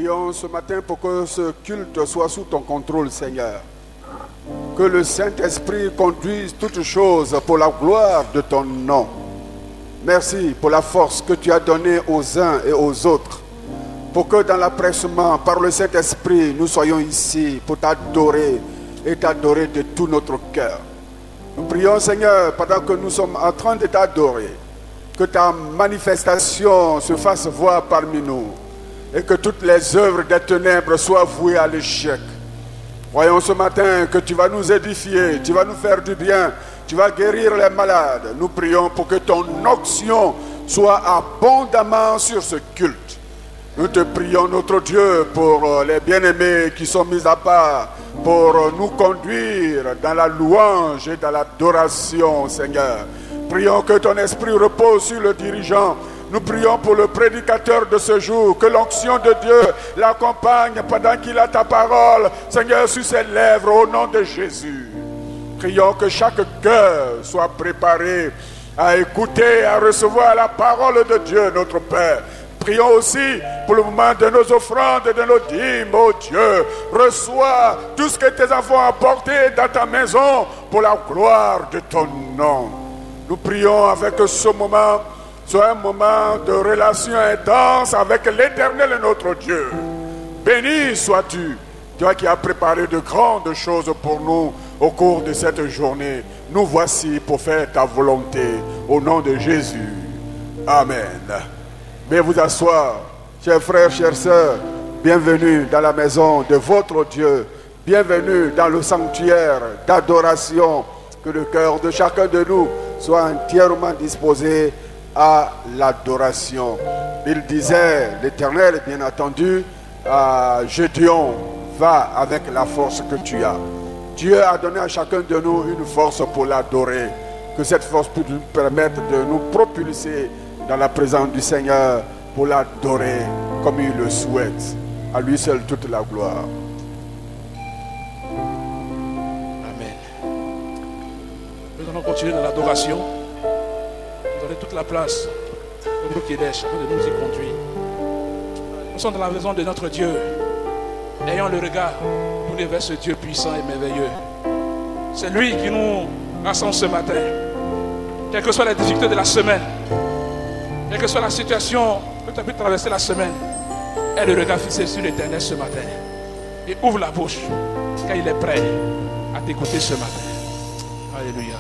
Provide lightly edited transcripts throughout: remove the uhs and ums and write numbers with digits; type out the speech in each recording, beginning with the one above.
prions ce matin pour que ce culte soit sous ton contrôle, Seigneur. Que le Saint-Esprit conduise toutes choses pour la gloire de ton nom. Merci pour la force que tu as donnée aux uns et aux autres, pour que dans l'empressement, par le Saint-Esprit, nous soyons ici pour t'adorer et t'adorer de tout notre cœur. Nous prions, Seigneur, pendant que nous sommes en train de t'adorer, que ta manifestation se fasse voir parmi nous et que toutes les œuvres des ténèbres soient vouées à l'échec. Voyons ce matin que tu vas nous édifier, tu vas nous faire du bien, tu vas guérir les malades. Nous prions pour que ton onction soit abondamment sur ce culte. Nous te prions, notre Dieu, pour les bien-aimés qui sont mis à part, pour nous conduire dans la louange et dans l'adoration, Seigneur. Prions que ton esprit repose sur le dirigeant. Nous prions pour le prédicateur de ce jour, que l'onction de Dieu l'accompagne pendant qu'il a ta parole, Seigneur, sur ses lèvres, au nom de Jésus. Prions que chaque cœur soit préparé à écouter, à recevoir la parole de Dieu, notre Père. Prions aussi pour le moment de nos offrandes et de nos dîmes, oh Dieu. Reçois tout ce que tes enfants ont apporté dans ta maison pour la gloire de ton nom. Nous prions avec ce moment, soit un moment de relation intense avec l'Éternel et notre Dieu. Béni sois-tu, toi qui as préparé de grandes choses pour nous au cours de cette journée. Nous voici pour faire ta volonté, au nom de Jésus. Amen. Veuillez vous asseoir, chers frères, chères sœurs. Bienvenue dans la maison de votre Dieu. Bienvenue dans le sanctuaire d'adoration. Que le cœur de chacun de nous soit entièrement disposé à l'adoration. Il disait, l'Éternel, bien entendu, à Gédéon, va avec la force que tu as. Dieu a donné à chacun de nous une force pour l'adorer. Que cette force puisse nous permettre de nous propulser dans la présence du Seigneur pour l'adorer comme il le souhaite. À lui seul toute la gloire. Amen. Nous allons continuer dans l'adoration. Vous avez toute la place. Le groupe qui est chacun de nous y conduit. Nous sommes dans la maison de notre Dieu. Ayons le regard tourné vers ce Dieu puissant et merveilleux. C'est lui qui nous rassemble ce matin. Quelles que soient les difficultés de la semaine, quelle que soit la situation que tu as pu traverser la semaine, aie le regard fixé sur l'Éternel ce matin. Et ouvre la bouche, car il est prêt à t'écouter ce matin. Alléluia.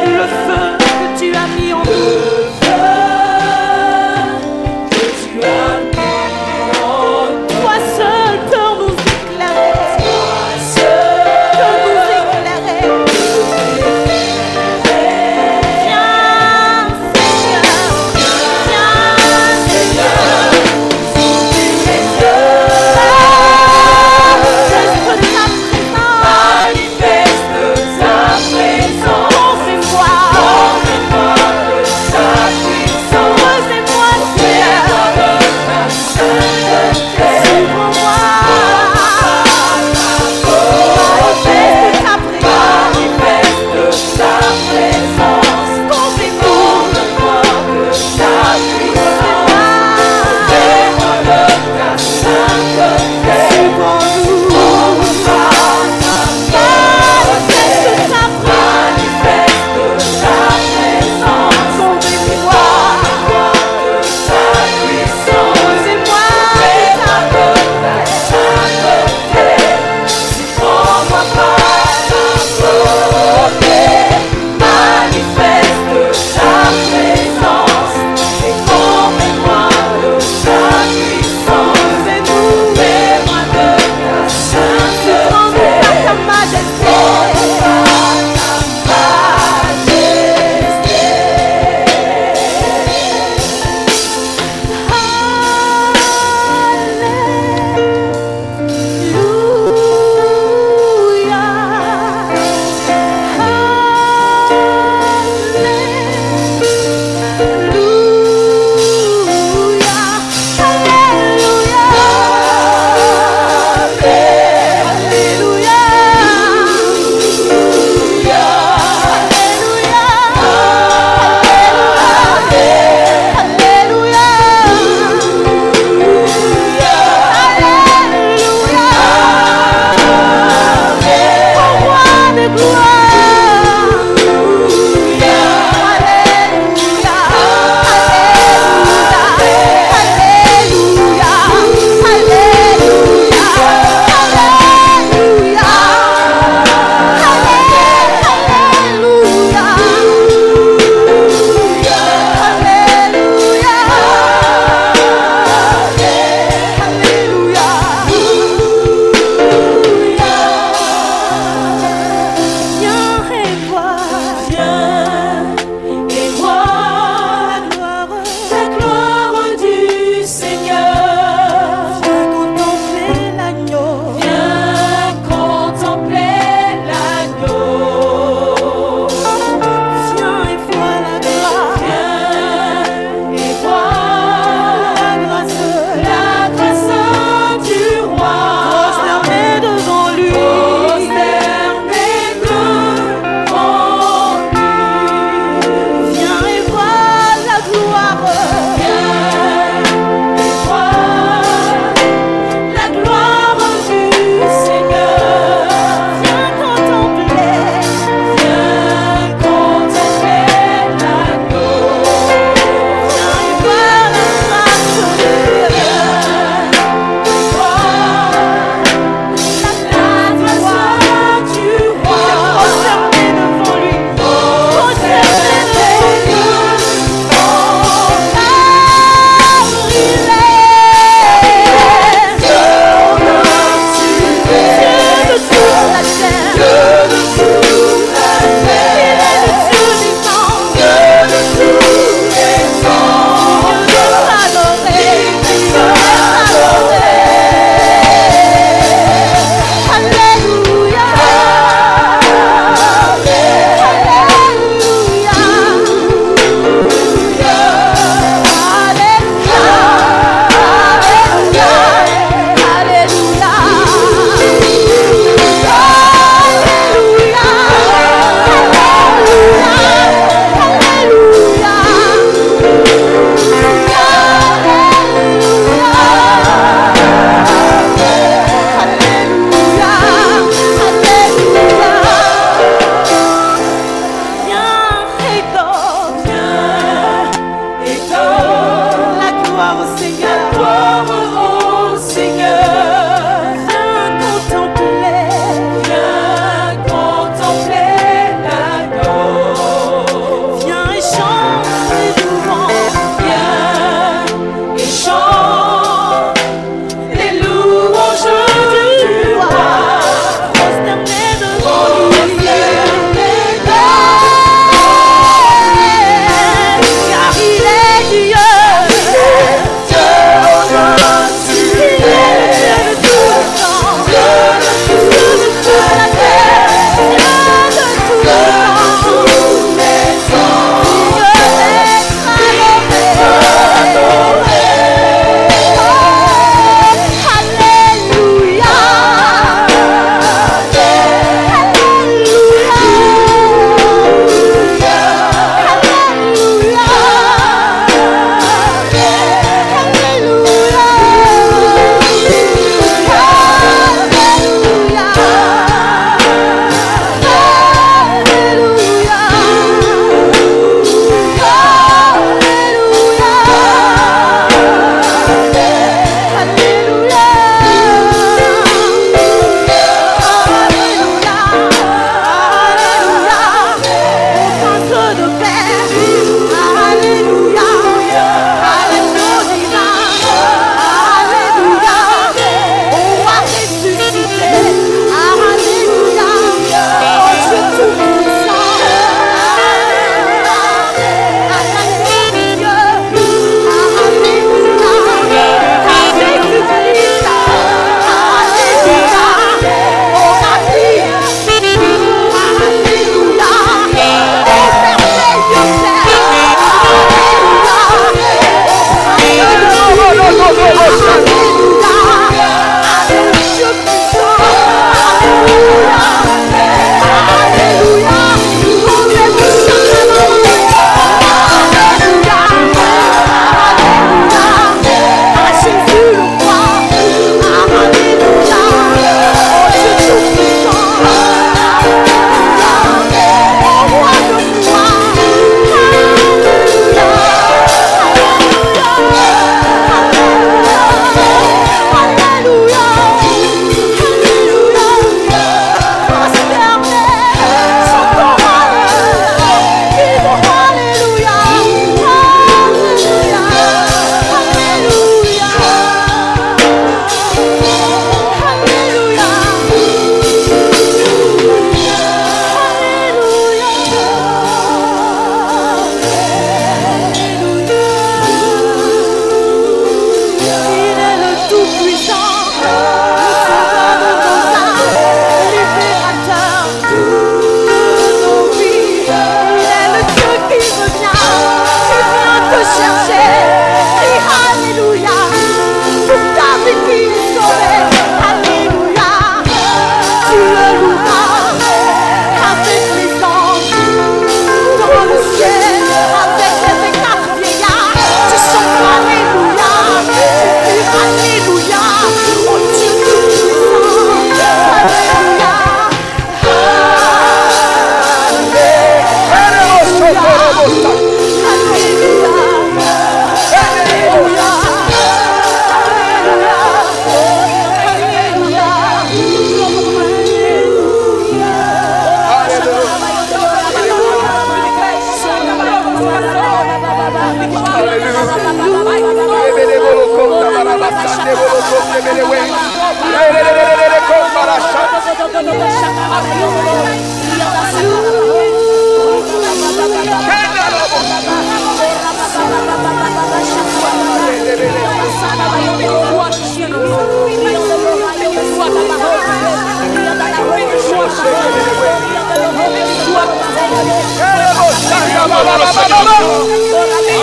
Le feu que tu as mis en nous. Toi seul peux nous éclairer. Peux nous éclairer. Viens, Seigneur. Viens, Seigneur. Manifeste ta présence. Conduis-moi.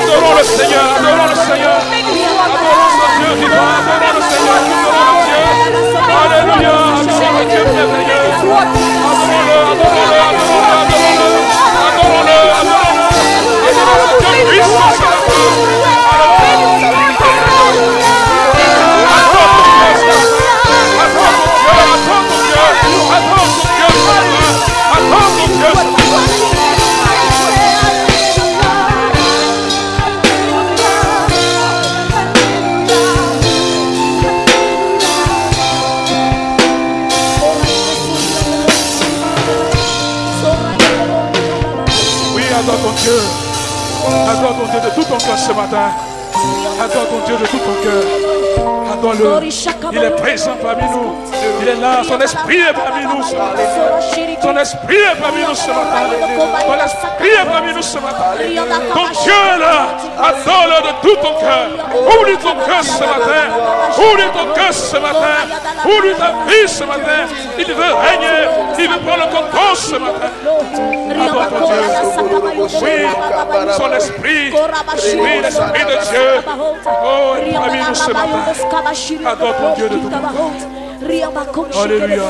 Adorons le Seigneur, adorons le Seigneur. Adorons ce Dieu vivant, adorons le Seigneur, adorons le Dieu. Alléluia, adorons le Dieu merveilleux. Adorons-le, adorons-le, adorons-le, adorons-le, adorons-le. Adorons ce Dieu puissant sur la terre. Adore ton Dieu. Adore ton Dieu de tout ton cœur ce matin. Adore ton Dieu de tout ton cœur. Adore-le. Il est présent parmi nous. Il est là. Son esprit est parmi nous ce matin. Son esprit est parmi nous ce matin. Ton esprit est parmi nous ce matin. Ton Dieu est là. Adore-le de tout ton cœur. Oublie ton cœur ce matin. Oublie ton cœur ce matin. Oublie ta vie ce matin. Il veut régner. Il veut prendre le contrôle ce matin. Adore ton Dieu. Oui, son esprit. Oui, l'esprit de Dieu. Oh, il est parmi nous ce matin. Adore ton Dieu de tout ton cœur. Alléluia.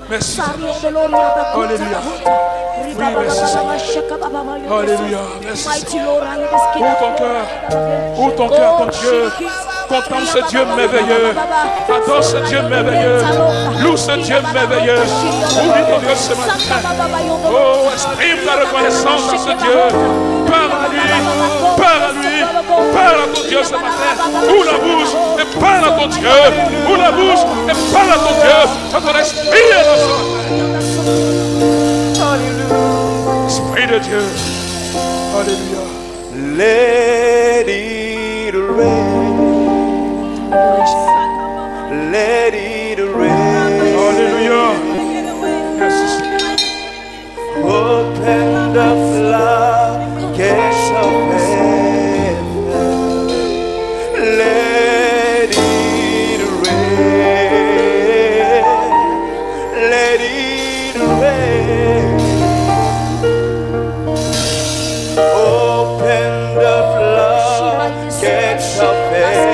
Merci. Alléluia. Oui, merci Seigneur. Alléluia. Merci. Ouvre ton cœur. Ouvre ton cœur, ton Dieu. Contemple ce Dieu merveilleux. Adore ce Dieu merveilleux. Loue ce Dieu merveilleux. Oublie ton cœur ce matin. Oh, exprime ta reconnaissance à ce Dieu. Parle à lui. Parle à lui. Parle à ton Dieu ce matin. Ouvre la bouche et parle à ton Dieu. Ouvre la bouche et parle à ton Dieu. À ton esprit est là ce matin. Esprit de Dieu. Alléluia. Let it rain. Let it rain. Alléluia. Merci. Open the floodgates of heaven. Let it rain. Let it rain. Open the floodgates of heaven.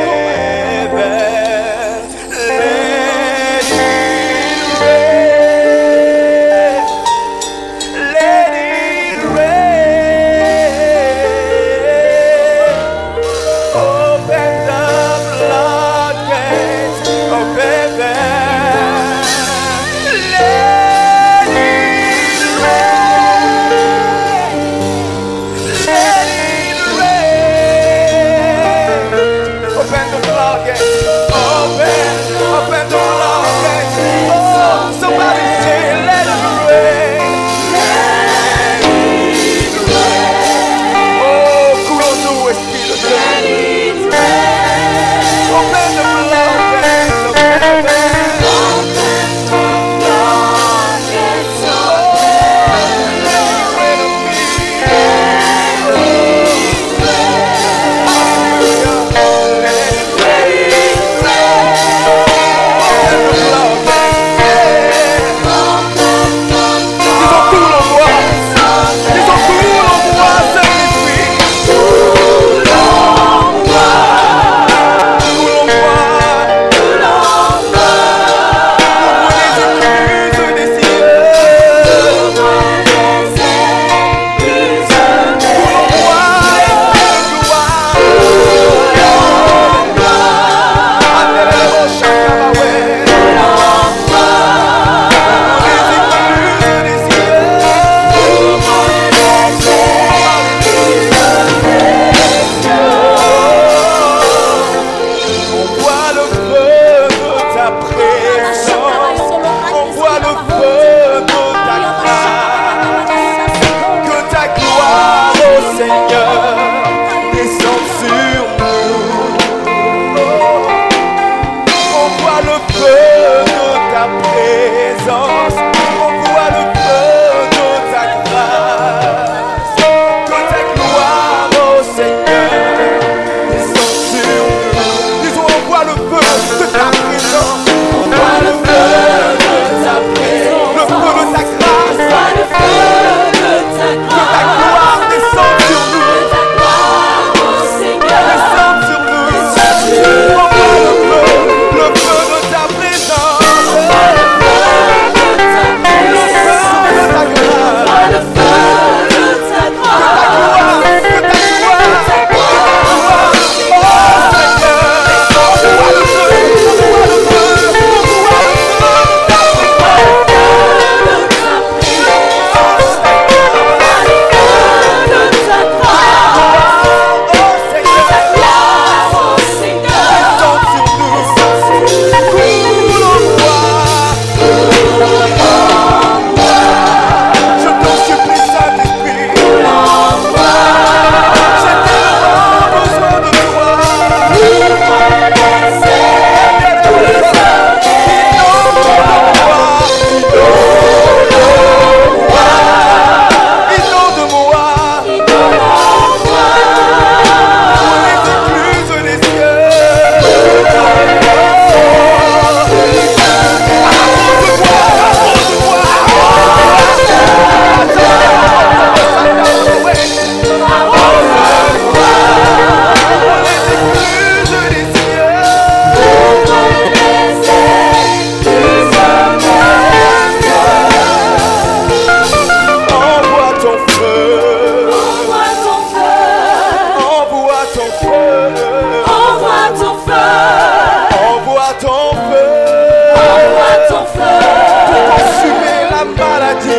a dit,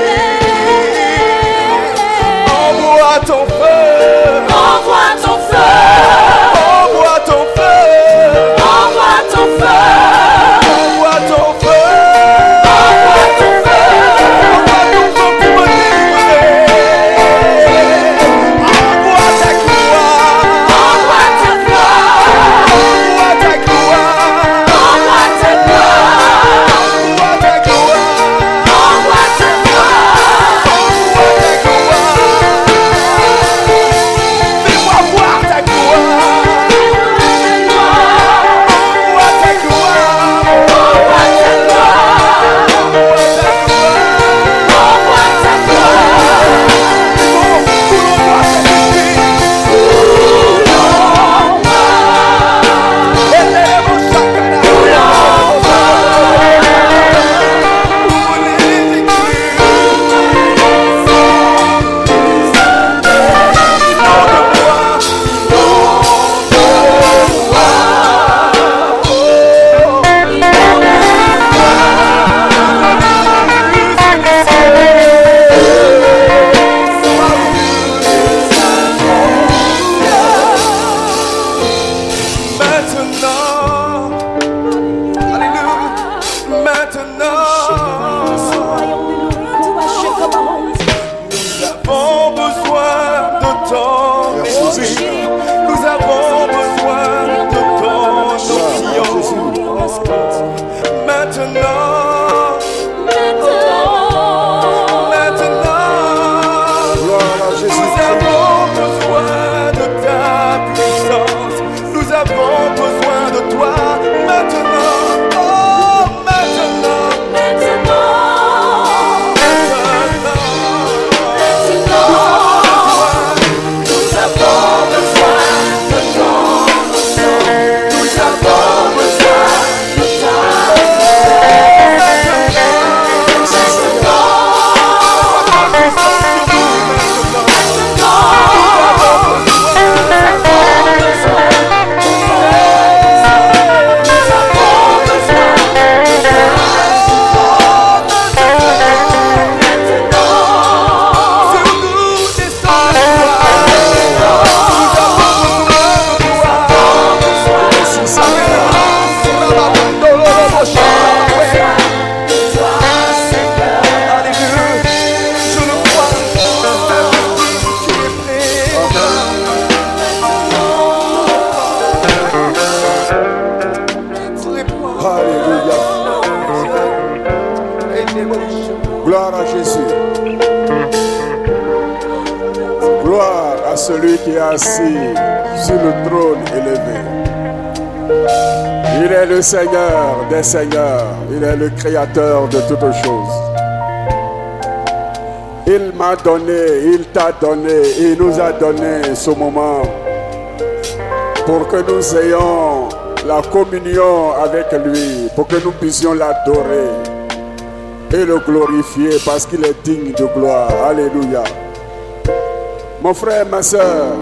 envoie ton feu, Envoie ton feu, envoie ton feu, envoie ton feu, envoie ton feu, envoie ton feu, envoie ton feu pour me délivrer. Envoie ta gloire, envoie ta gloire, envoie ta gloire, envoie ta gloire, envoie ta gloire, envoie ta gloire, envoie ta gloire. Fais-moi voir ta gloire, envoie ta gloire, envoie ta gloire, envoie ta gloire. envoie ta gloire. Maintenant, alléluia, maintenant, nous avons besoin de ton esprit, nous avons besoin de ton onction. Maintenant, Gloire à Jésus. nous avons besoin de ta puissance. Nous avons besoin de toi. Maintenant, oh, maintenant, maintenant. Nous avons besoin de ton onction. Nous avons besoin de ta Gloire à Jésus. Gloire à celui qui est assis sur le trône élevé. Il est le Seigneur des Seigneurs. Il est le Créateur de toutes choses. Il m'a donné, il t'a donné, il nous a donné ce moment pour que nous ayons la communion avec lui, pour que nous puissions l'adorer et le glorifier parce qu'il est digne de gloire. Alléluia. Mon frère, ma soeur,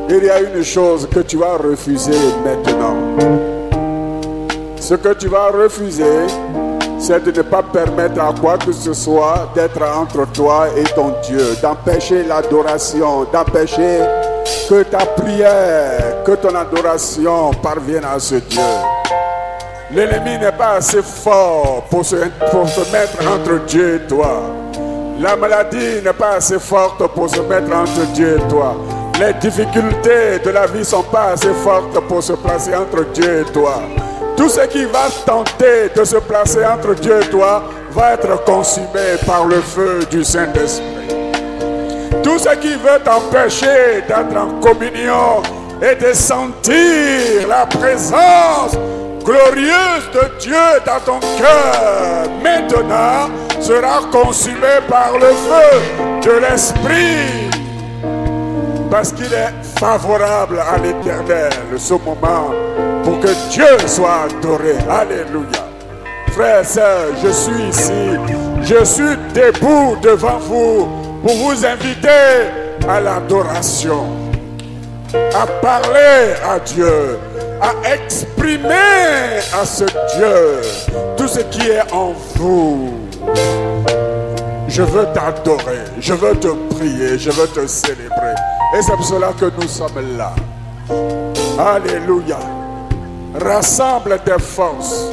il y a une chose que tu vas refuser maintenant. Ce que tu vas refuser, c'est de ne pas permettre à quoi que ce soit d'être entre toi et ton Dieu, d'empêcher l'adoration, d'empêcher que ta prière, que ton adoration parvienne à ce Dieu. L'ennemi n'est pas assez fort pour se mettre entre Dieu et toi. La maladie n'est pas assez forte pour se mettre entre Dieu et toi. Les difficultés de la vie ne sont pas assez fortes pour se placer entre Dieu et toi. Tout ce qui va tenter de se placer entre Dieu et toi va être consumé par le feu du Saint-Esprit. Tout ce qui veut t'empêcher d'être en communion et de sentir la présence glorieuse de Dieu dans ton cœur, maintenant sera consumé par le feu de l'Esprit. Parce qu'il est favorable à l'Éternel, ce moment, pour que Dieu soit adoré. Alléluia. Frères et sœurs, je suis ici. Je suis debout devant vous pour vous inviter à l'adoration, à parler à Dieu, à exprimer à ce Dieu tout ce qui est en vous. Je veux t'adorer, je veux te prier, je veux te célébrer. Et c'est pour cela que nous sommes là. Alléluia. Rassemble tes forces,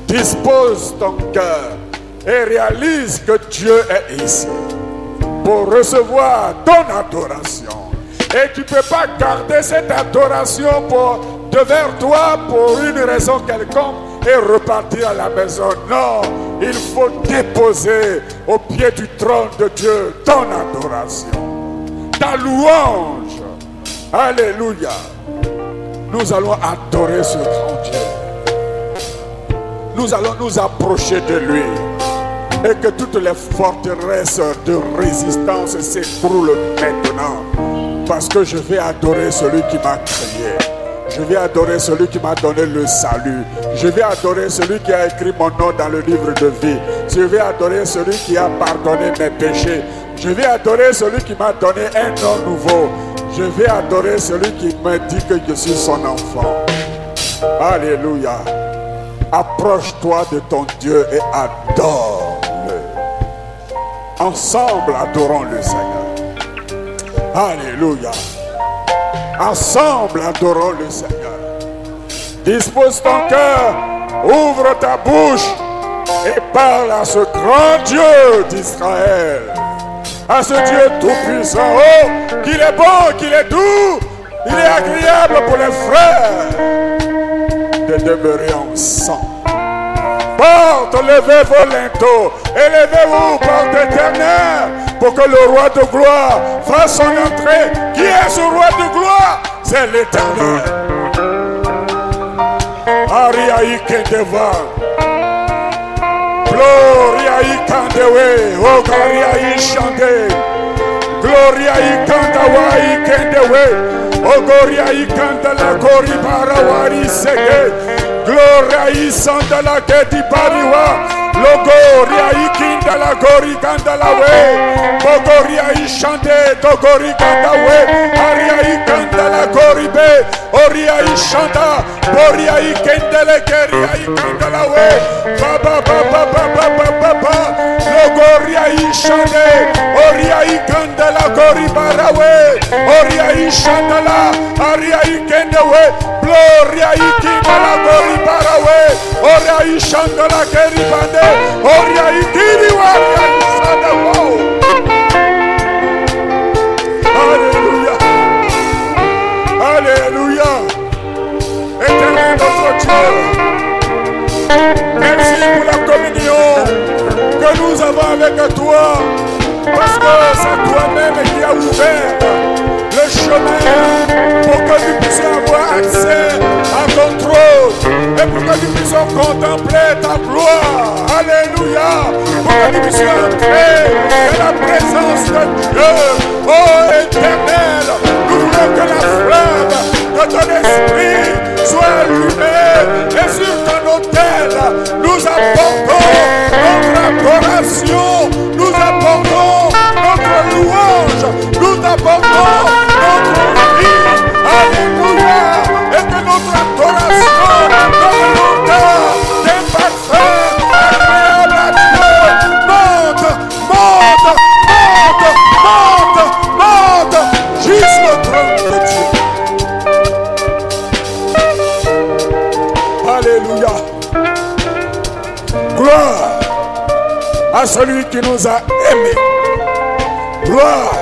dispose ton cœur et réalise que Dieu est ici pour recevoir ton adoration. Et tu ne peux pas garder cette adoration devant toi pour une raison quelconque et repartir à la maison. Non, il faut déposer au pied du trône de Dieu ton adoration, ta louange. Alléluia. Nous allons adorer ce grand Dieu. Nous allons nous approcher de lui. Et que toutes les forteresses de résistance s'écroulent maintenant. Parce que je vais adorer celui qui m'a créé. Je vais adorer celui qui m'a donné le salut. Je vais adorer celui qui a écrit mon nom dans le livre de vie. Je vais adorer celui qui a pardonné mes péchés. Je vais adorer celui qui m'a donné un nom nouveau. Je vais adorer celui qui me dit que je suis son enfant. Alléluia. Approche-toi de ton Dieu et adore-le. Ensemble, adorons le Seigneur. Alléluia. Ensemble, adorons le Seigneur. Dispose ton cœur, ouvre ta bouche et parle à ce grand Dieu d'Israël. À ce Dieu tout-puissant. Oh, qu'il est bon, qu'il est doux, il est agréable pour les frères de demeurer ensemble. Porte, levez vos linteaux, élevez-vous, porte éternelle, pour que le roi de gloire fasse son entrée. Qui est ce roi de gloire? C'est l'Éternel. Ariaï Kendeva, Gloria Ikandewe, O Gloria Ishande, Gloria Ikandawa Ikendewe, O Gloria Ikandala Gori Barawari Sege, Gloria Isandala Gedi Bariwa. Logoria ikindala gori gandala we, Bogoria ishande dogori gandawe, Aria ikandala gori be, Oria ishanda, Boria ikendele geria ikandala we, Baba baba baba baba baba, Logoria ishande, Oria ikandala gori barawe, Oria ishandala, Aria ikendewe, Gloria ikindala gori barawe, Oria ishandala geri bande. Oria ikiri waria isada wow. Alléluia. Alléluia. Éternel notre Dieu, merci pour la communion que nous avons avec toi, parce que c'est toi-même qui as ouvert le chemin pour que nous puissions avoir accès à ton trône et pour que nous puissions contempler ta gloire. Alléluia. Pour que nous puissions entrer dans la présence de Dieu. Oh Éternel, nous voulons que la flamme de ton esprit soit allumée et sur ton autel nous apportons notre adoration, nous apportons notre louange, nous apportons notre vie. Alléluia. Et que notre adoration donne l'odeur des parfums agréables à Dieu. Monte, monte, monte, monte, monte jusqu'au trône de Dieu. Alléluia. Gloire à celui qui nous a aimés. Gloire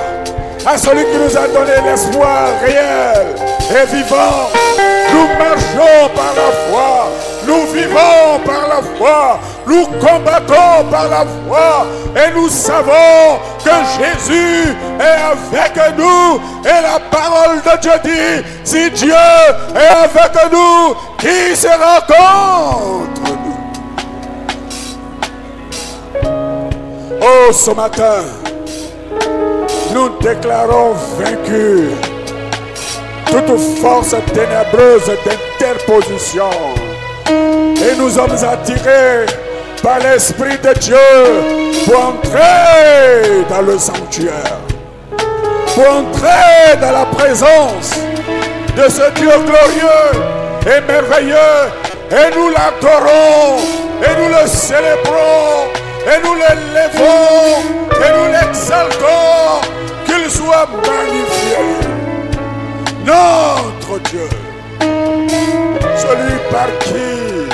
à celui qui nous a donné l'espoir réel et vivant. Nous marchons par la foi, nous vivons par la foi, nous combattons par la foi et nous savons que Jésus est avec nous. Et la parole de Dieu dit, si Dieu est avec nous, qui sera contre nous? Oh, ce matin, nous déclarons vaincus toute force ténébreuse d'interposition et nous sommes attirés par l'Esprit de Dieu pour entrer dans le sanctuaire, pour entrer dans la présence de ce Dieu glorieux et merveilleux, et nous l'adorons et nous le célébrons et nous l'élevons Sois magnifié, notre Dieu, celui par qui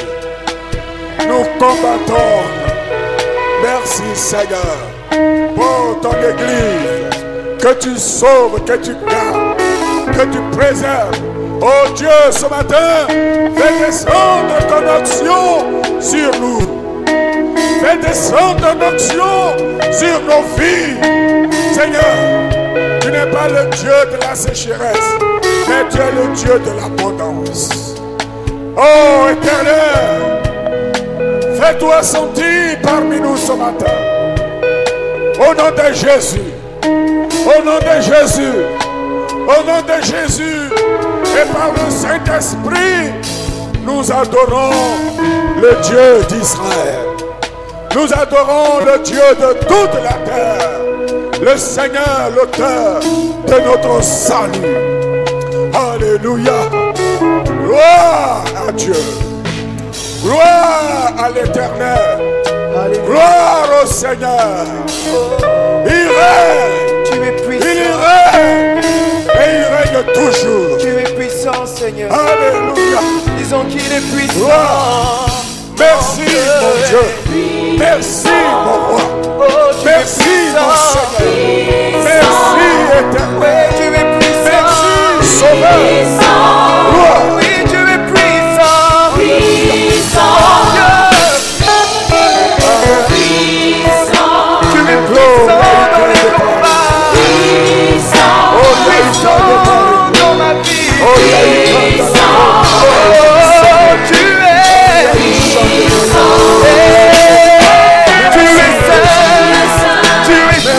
nous combattons. Merci Seigneur pour ton Église, que tu sauves, que tu gardes, que tu préserves. Oh Dieu, ce matin, fais descendre ton action sur nous. Fais descendre ton action sur nos vies. Seigneur, tu n'es pas le Dieu de la sécheresse, mais tu es le Dieu de l'abondance. Oh Éternel, fais-toi sentir parmi nous ce matin. Au nom de Jésus, au nom de Jésus, au nom de Jésus, et par le Saint-Esprit, nous adorons le Dieu d'Israël. Nous adorons le Dieu de toute la terre, le Seigneur, l'auteur de notre salut. Alléluia. Gloire à Dieu. Gloire à l'Éternel. Gloire au Seigneur. Il règne. Tu es puissant. Il règne. Et il règne toujours. Tu es puissant, Seigneur. Alléluia. Disons qu'il est puissant. Gloire. Merci mon Dieu. Merci mon roi. Oh, tu Merci es puissant. mon Seigneur. Merci éternel. Oui, tu es puissant. Merci sauveur. Gloire. Oui, tu es puissant. Puissant. Tu es puissant dans les combats. Puissant dans ma vie. Oh, tu es puissant. Tu es saint. Tu es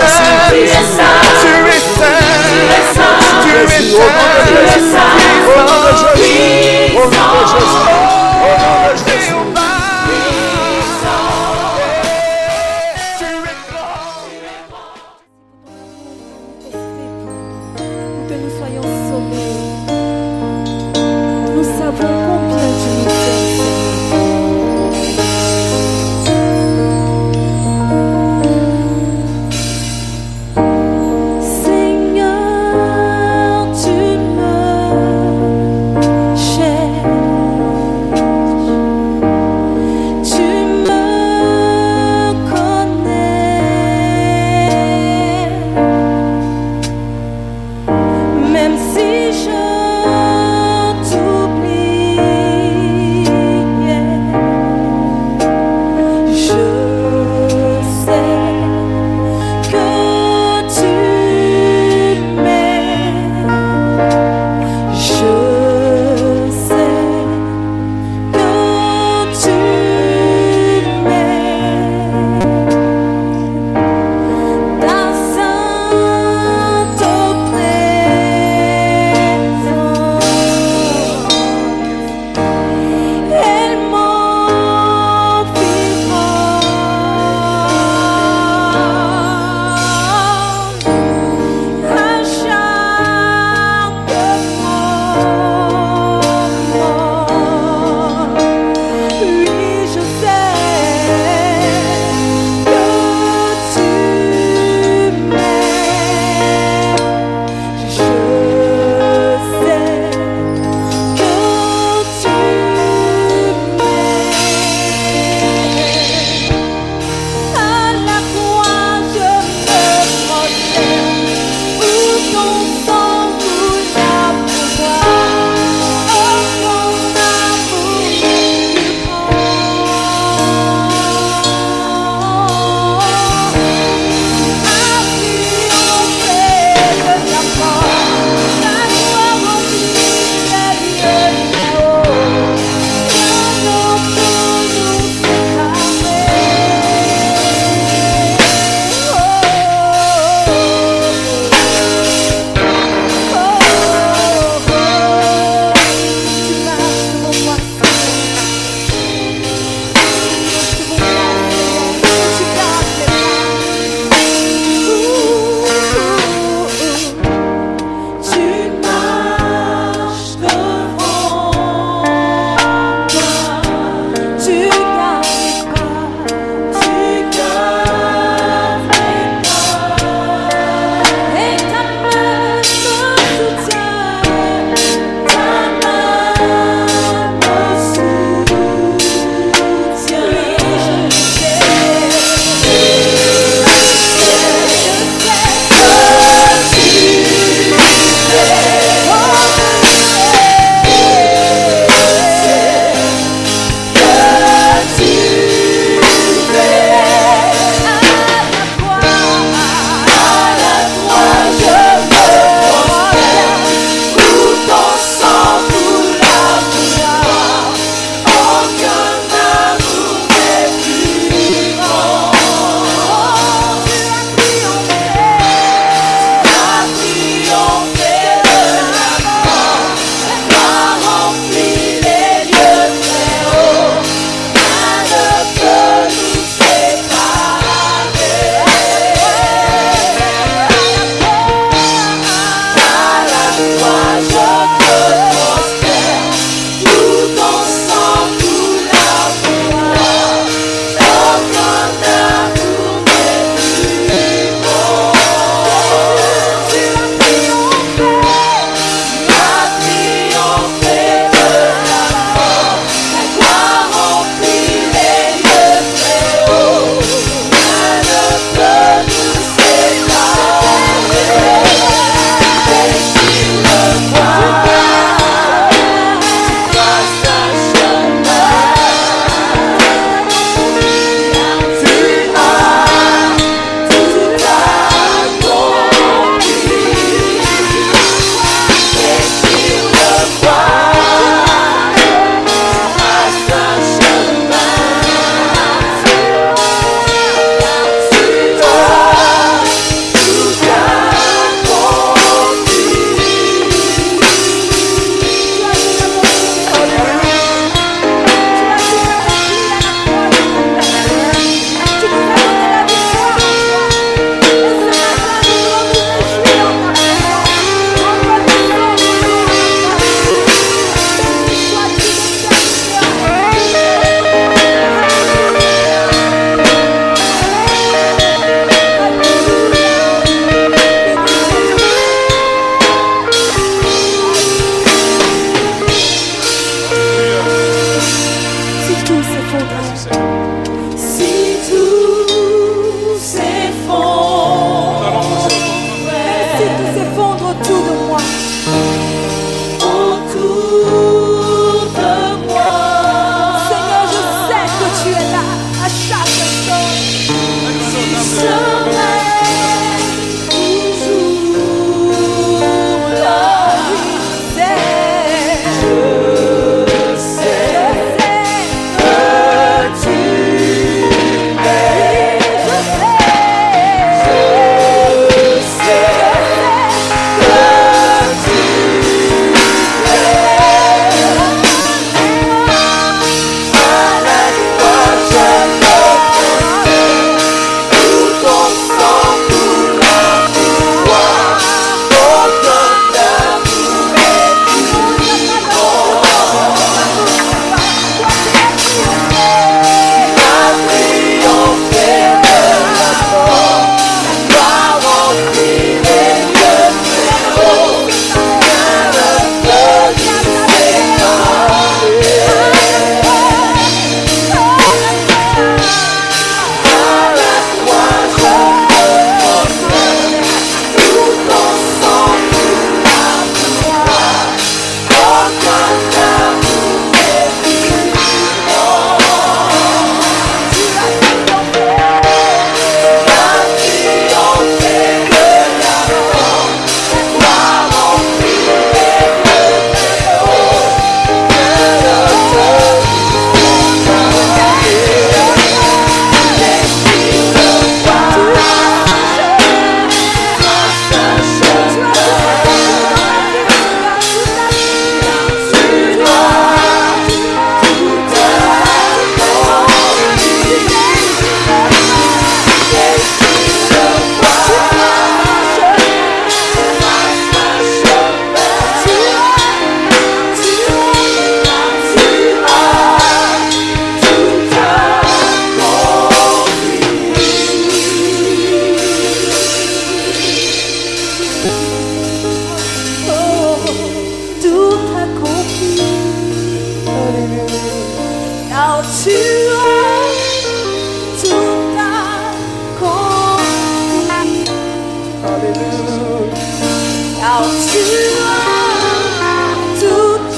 car tu as toute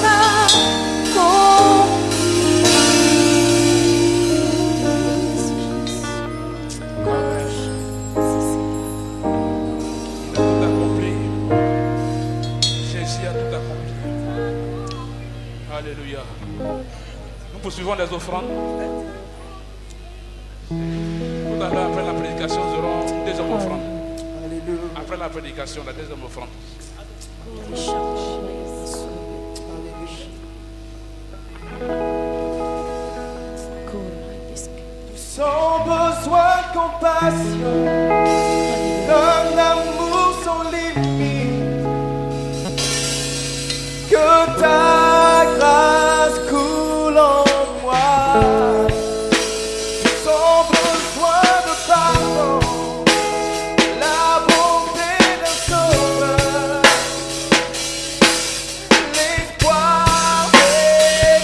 Tout accompli. Jésus a tout accompli. Alléluia. Nous poursuivons les offrandes. Tout à l'heure, après la prédication, nous aurons une deuxième offrande. Après la prédication, la deuxième offrande. Sans besoin de compassion, d'un amour sans limite, que ta grâce coule en moi. Sans besoin de pardon, la bonté d'un sauveur, l'espoir des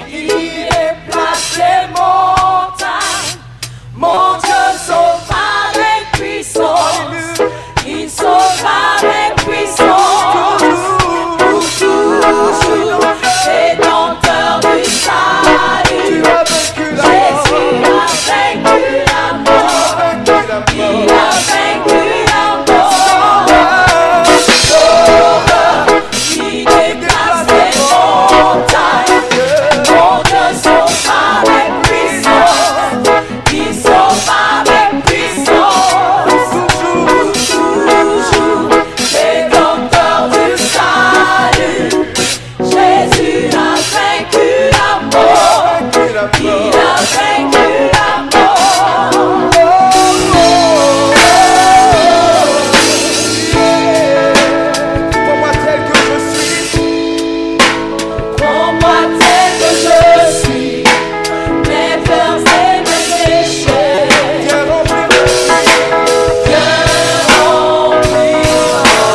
il déplace les montagnes. Mon Dieu sauve avec puissance. Il sauve avec puissance. Toujours rédempteur du salut. Jésus a vaincu la mort. Il a vaincu la mort. Sauveur, il déplace les montagnes. Mon Dieu sauve avec puissance. Il sauve avec puissance. Toujours rédempteur du salut. Jésus a vaincu la mort. Il a vaincu la mort. Prends-moi tel que je suis. Prends-moi tel que je suis, mes peurs et mes péchés. Viens remplir Viens remplir ma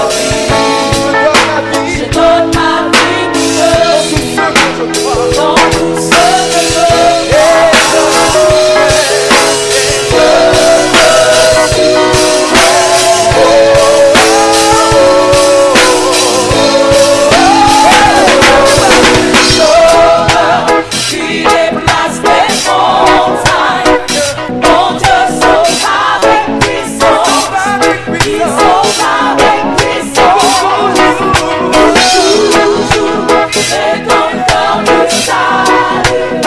vie. je donne ma vie Je donne ma vie pour pour ceux que je crois. dans tout ce que je fais. Tu déplaces les montagnes. Mon Dieu sauve avec puissance. Il sauve avec puissance. Toujours rédempteur du salut.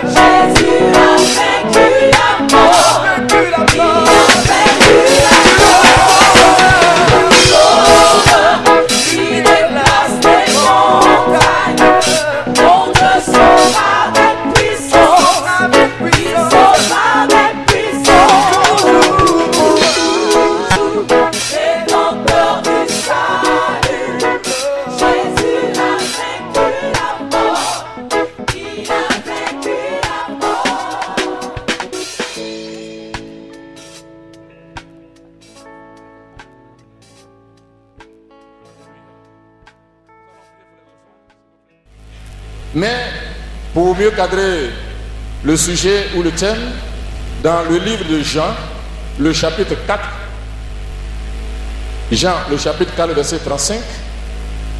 Jésus a vaincu la mort. Il a vaincu la mort. Sauveur, il déplace les montagnes. Mon Dieu sauve avec puissance. Il sauve avec puissance. Rédempteur du salut. Jésus a vaincu la mort. Il a vaincu la mort. Mais pour mieux cadrer le sujet ou le thème, dans le livre de Jean, le chapitre 4, Jean, le chapitre 4, verset 35,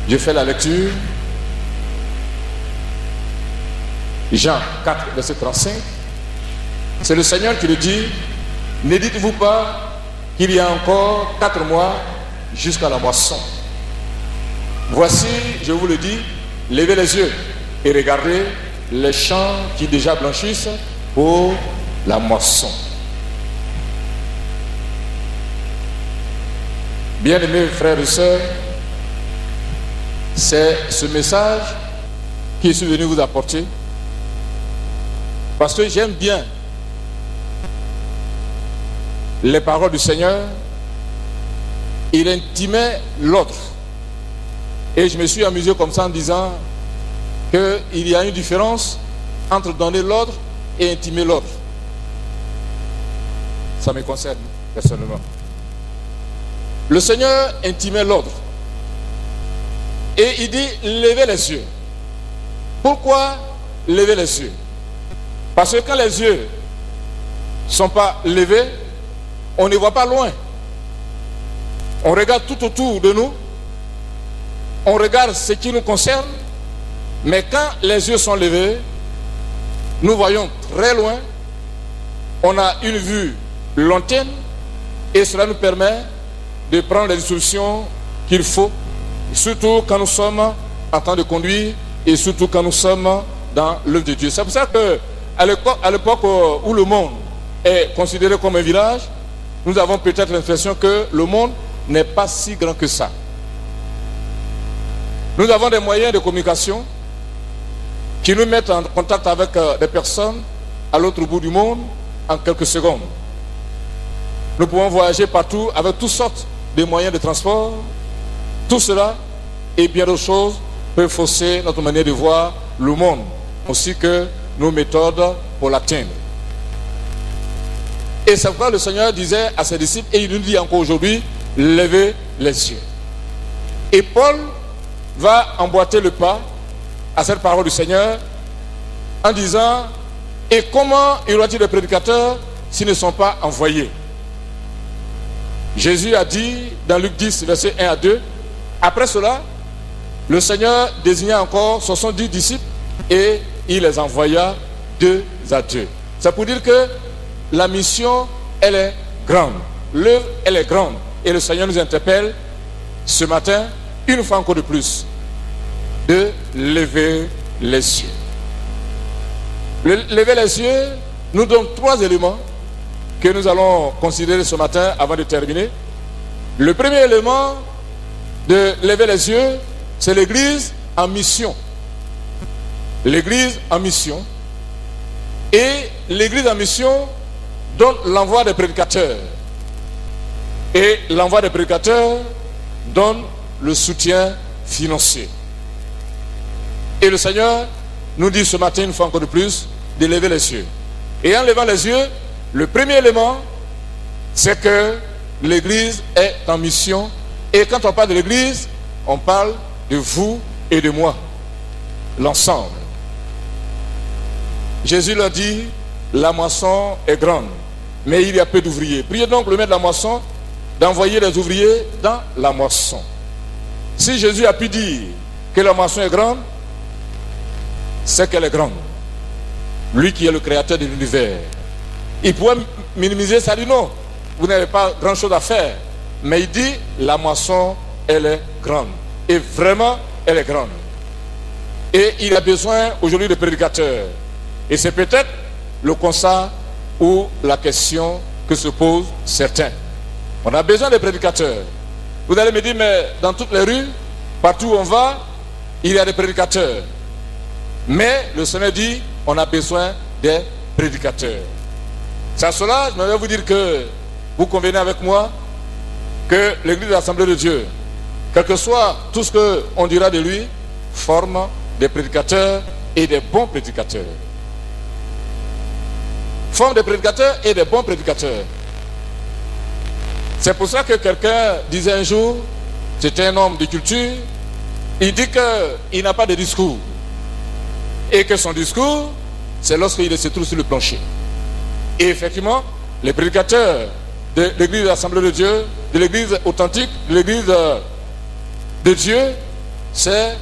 je fais la lecture. Jean 4, verset 35, c'est le Seigneur qui le dit, ne dites-vous pas qu'il y a encore 4 mois jusqu'à la moisson. Voici, je vous le dis, levez les yeux et regardez les champs qui déjà blanchissent pour la moisson. Bien-aimés frères et sœurs, c'est ce message que je suis venu vous apporter parce que j'aime bien les paroles du Seigneur. Il intimait l'autre. Et je me suis amusé comme ça en disant qu'il y a une différence entre donner l'ordre et intimer l'ordre. Ça me concerne personnellement. Le Seigneur intimait l'ordre. Et il dit, levez les yeux. Pourquoi lever les yeux. Parce que quand les yeux ne sont pas levés, on ne voit pas loin. On regarde tout autour de nous. On regarde ce qui nous concerne. Mais quand les yeux sont levés, nous voyons très loin. On a une vue lointaine. Et cela nous permet de prendre les solutions qu'il faut. Surtout quand nous sommes en train de conduire. Et surtout quand nous sommes dans l'œuvre de Dieu. C'est pour ça qu'à l'époque où le monde est considéré comme un village, nous avons peut-être l'impression que le monde n'est pas si grand que ça. Nous avons des moyens de communication qui nous mettent en contact avec des personnes à l'autre bout du monde en quelques secondes. Nous pouvons voyager partout avec toutes sortes de moyens de transport. Tout cela et bien d'autres choses peuvent fausser notre manière de voir le monde, ainsi que nos méthodes pour l'atteindre. Et c'est pourquoi le Seigneur disait à ses disciples, et il nous dit encore aujourd'hui, levez les yeux. Et Paul va emboîter le pas à cette parole du Seigneur en disant, et comment y aura-t-il des prédicateurs s'ils ne sont pas envoyés? Jésus a dit dans Luc 10, versets 1 à 2, après cela, le Seigneur désigna encore 70 disciples et il les envoya 2 à 2. C'est pour dire que la mission, elle est grande. L'œuvre, elle est grande. Et le Seigneur nous interpelle ce matin, une fois encore de plus, de lever les yeux. Lever les yeux nous donne 3 éléments que nous allons considérer ce matin avant de terminer. Le premier élément de lever les yeux, c'est l'Église en mission. L'Église en mission. Et l'Église en mission donne l'envoi des prédicateurs. Et l'envoi des prédicateurs donne le soutien financier. Et le Seigneur nous dit ce matin, une fois encore de plus, de lever les yeux. Et en levant les yeux, le premier élément, c'est que l'Église est en mission. Et quand on parle de l'Église, on parle de vous et de moi, l'ensemble. Jésus leur dit, la moisson est grande, mais il y a peu d'ouvriers. Priez donc le maître de la moisson d'envoyer les ouvriers dans la moisson. Si Jésus a pu dire que la moisson est grande, c'est qu'elle est grande. Lui qui est le créateur de l'univers. Il pourrait minimiser ça, dit non, vous n'avez pas grand chose à faire. Mais il dit, la moisson, elle est grande. Et vraiment, elle est grande. Et il a besoin aujourd'hui de prédicateurs. Et c'est peut-être le constat ou la question que se posent certains. On a besoin de prédicateurs. Vous allez me dire, mais dans toutes les rues, partout où on va, il y a des prédicateurs. Mais le Seigneur dit, on a besoin des prédicateurs. C'est à cela, je vais vous dire que vous convenez avec moi que l'Église de l'Assemblée de Dieu, quel que soit tout ce qu'on dira de lui, forme des prédicateurs et des bons prédicateurs. Forme des prédicateurs et des bons prédicateurs. C'est pour ça que quelqu'un disait un jour, c'était un homme de culture, il dit qu'il n'a pas de discours. Et que son discours, c'est lorsqu'il se trouve sur le plancher. Et effectivement, les prédicateurs de l'Église de l'Assemblée de Dieu, de l'Église authentique, de l'Église de Dieu, c'est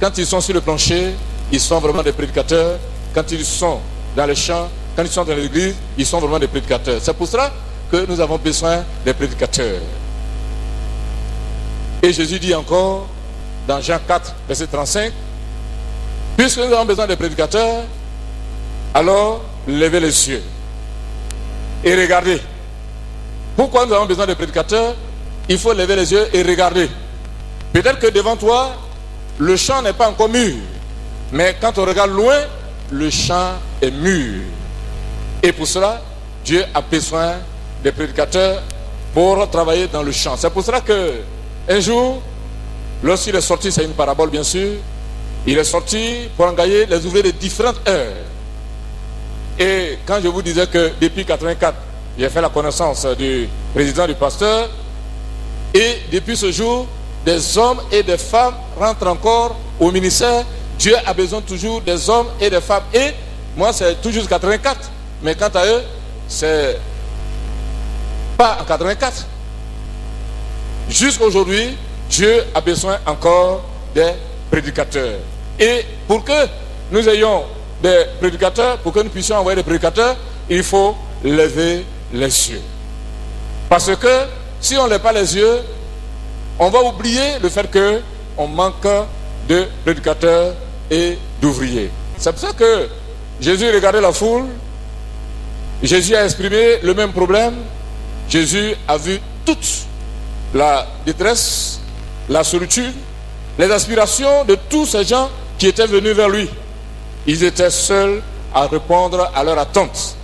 quand ils sont sur le plancher, ils sont vraiment des prédicateurs. Quand ils sont dans les champs, quand ils sont dans l'Église, ils sont vraiment des prédicateurs. C'est pour cela que nous avons besoin des prédicateurs. Et Jésus dit encore, dans Jean 4, verset 35, puisque nous avons besoin des prédicateurs, alors levez les yeux et regardez. Pourquoi nous avons besoin de prédicateurs? Il faut lever les yeux et regarder. Peut-être que devant toi, le champ n'est pas encore mûr. Mais quand on regarde loin, le champ est mûr. Et pour cela, Dieu a besoin des prédicateurs pour travailler dans le champ. C'est pour cela que un jour, lorsqu'il est sorti, c'est une parabole bien sûr, il est sorti pour engager les ouvriers de différentes heures. Et quand je vous disais que depuis 1984, j'ai fait la connaissance du président du pasteur, et depuis ce jour, des hommes et des femmes rentrent encore au ministère. Dieu a besoin toujours des hommes et des femmes. Et moi, c'est toujours 84. Mais quant à eux, c'est pas en 84. Jusqu'à aujourd'hui, Dieu a besoin encore des prédicateurs. Et pour que nous ayons des prédicateurs, pour que nous puissions envoyer des prédicateurs, il faut lever les yeux. Parce que si on ne lève pas les yeux, on va oublier le fait qu'on manque de prédicateurs et d'ouvriers. C'est pour ça que Jésus regardait la foule, Jésus a exprimé le même problème, Jésus a vu toute la détresse, la solitude, les aspirations de tous ces gens qui étaient venus vers lui. Ils étaient seuls à répondre à leur attente.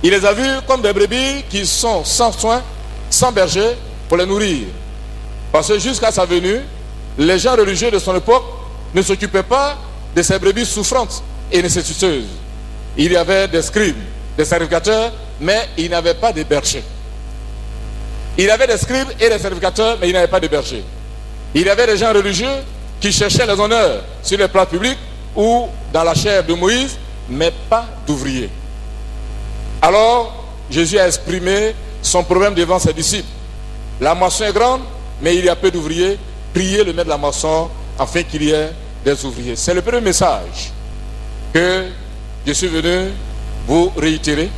Il les a vus comme des brebis qui sont sans soin, sans berger pour les nourrir. Parce que jusqu'à sa venue, les gens religieux de son époque ne s'occupaient pas de ces brebis souffrantes et nécessiteuses. Il y avait des scribes, des sacrificateurs, mais il n'avait pas de berger. Il y avait des scribes et des sacrificateurs, mais il n'avait pas de berger. Il y avait des gens religieux qui cherchaient les honneurs sur les places publiques ou dans la chair de Moïse, mais pas d'ouvriers. Alors, Jésus a exprimé son problème devant ses disciples. La moisson est grande, mais il y a peu d'ouvriers. Priez le maître de la moisson afin qu'il y ait des ouvriers. C'est le premier message que je suis venu vous réitérer.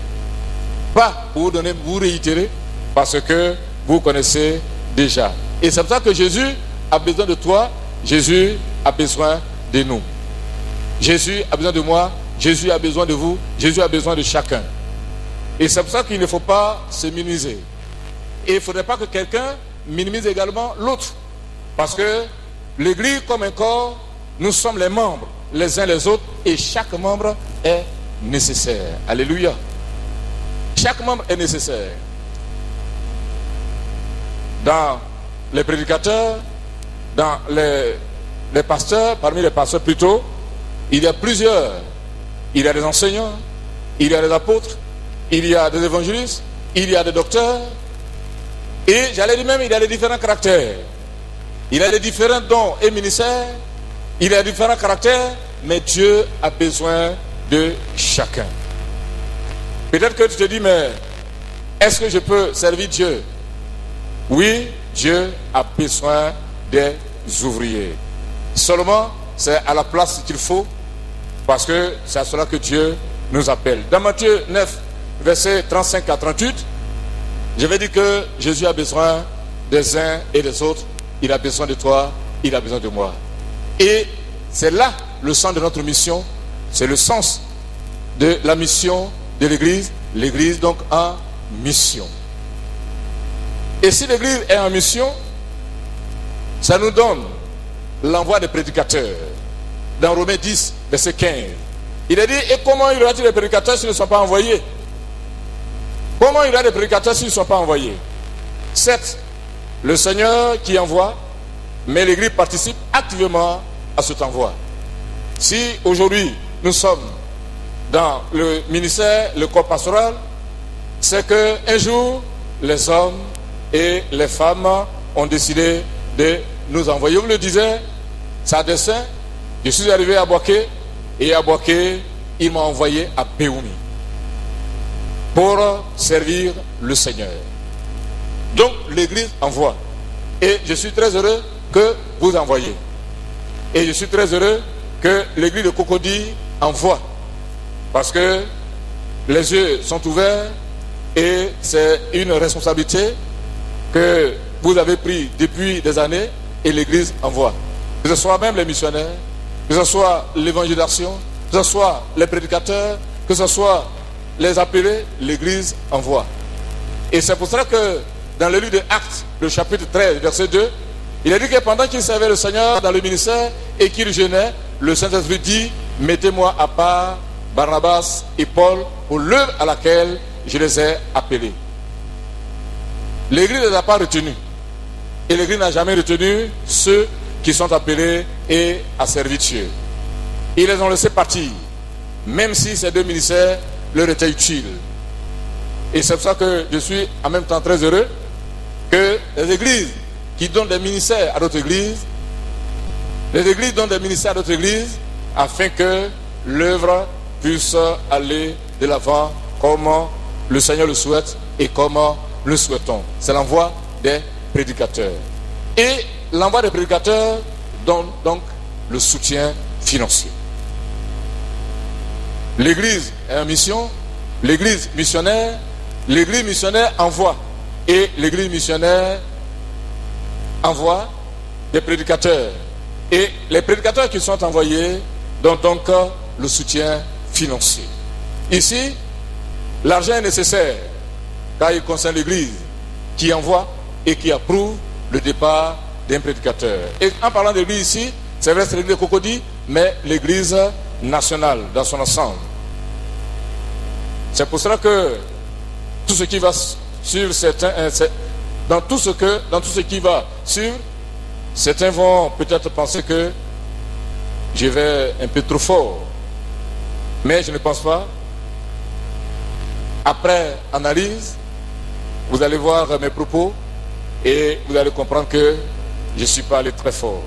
Pas pour vous donner, vous réitérer, parce que vous connaissez déjà. Et c'est pour ça que Jésus a besoin de toi, Jésus a besoin de nous. Jésus a besoin de moi, Jésus a besoin de vous, Jésus a besoin de chacun. Et c'est pour ça qu'il ne faut pas se minimiser. Et il ne faudrait pas que quelqu'un minimise également l'autre. Parce que l'Église comme un corps, nous sommes les membres les uns les autres et chaque membre est nécessaire. Alléluia. Chaque membre est nécessaire. Dans les prédicateurs, dans les pasteurs, parmi les pasteurs plutôt, il y a plusieurs. Il y a des enseignants, il y a des apôtres, il y a des évangélistes, il y a des docteurs. Et j'allais dire même, il y a les différents caractères. Il y a les différents dons et ministères. Il y a différents caractères, mais Dieu a besoin de chacun. Peut-être que tu te dis, mais est-ce que je peux servir Dieu? Oui, Dieu a besoin des ouvriers. Seulement, c'est à la place qu'il faut, parce que c'est à cela que Dieu nous appelle. Dans Matthieu 9, versets 35 à 38, je vais dire que Jésus a besoin des uns et des autres. Il a besoin de toi, il a besoin de moi. Et c'est là le sens de notre mission. C'est le sens de la mission de l'Église. L'Église donc en mission. Et si l'Église est en mission, ça nous donne l'envoi des prédicateurs. Dans Romains 10, verset 15. Il a dit, et comment il y aura-t-il des prédicateurs s'ils ne sont pas envoyés? Comment il y aura des prédicateurs s'ils ne sont pas envoyés? C'est le Seigneur qui envoie, mais l'Église participe activement à cet envoi. Si aujourd'hui nous sommes dans le ministère, le corps pastoral, c'est qu'un jour les hommes et les femmes ont décidé de nous envoyer. Vous le disiez, c'est à dessein. Je suis arrivé à Boaké, et à Boaké, il m'a envoyé à Béoumi pour servir le Seigneur. Donc l'Église envoie. Et je suis très heureux que vous envoyez. Et je suis très heureux que l'Église de Cocody envoie. Parce que les yeux sont ouverts et c'est une responsabilité que vous avez prise depuis des années et l'Église envoie. Que ce soit même les missionnaires, que ce soit l'évangélisation, que ce soit les prédicateurs, que ce soit les appelés, l'Église envoie. Et c'est pour cela que dans le livre de Actes, le chapitre 13, verset 2, il a dit que pendant qu'il servait le Seigneur dans le ministère et qu'il jeûnait, le Saint-Esprit dit, mettez-moi à part Barnabas et Paul pour l'œuvre à laquelle je les ai appelés. L'Église ne les a pas retenus. Et l'Église n'a jamais retenu ceux qui sont appelés et à servir Dieu. Ils les ont laissés partir, même si ces deux ministères leur étaient utiles. Et c'est pour ça que je suis en même temps très heureux que les églises qui donnent des ministères à d'autres églises, les églises donnent des ministères à d'autres églises, afin que l'œuvre puisse aller de l'avant comme le Seigneur le souhaite et comme le souhaitons. C'est l'envoi des prédicateurs. Et l'envoi des prédicateurs donne donc le soutien financier. L'Église est en mission, l'Église missionnaire envoie. Et l'Église missionnaire envoie des prédicateurs. Et les prédicateurs qui sont envoyés donnent donc le soutien financier. Ici, l'argent est nécessaire car il concerne l'Église qui envoie et qui approuve le départ d'un prédicateur. Et en parlant de l'Église ici, c'est vrai, c'est l'Église de Cocody, mais l'Église nationale dans son ensemble. C'est pour cela que tout ce qui va suivre dans tout ce qui va suivre, certains vont peut-être penser que je vais un peu trop fort. Mais je ne pense pas. Après analyse, vous allez voir mes propos et vous allez comprendre que je ne suis pas allé très fort.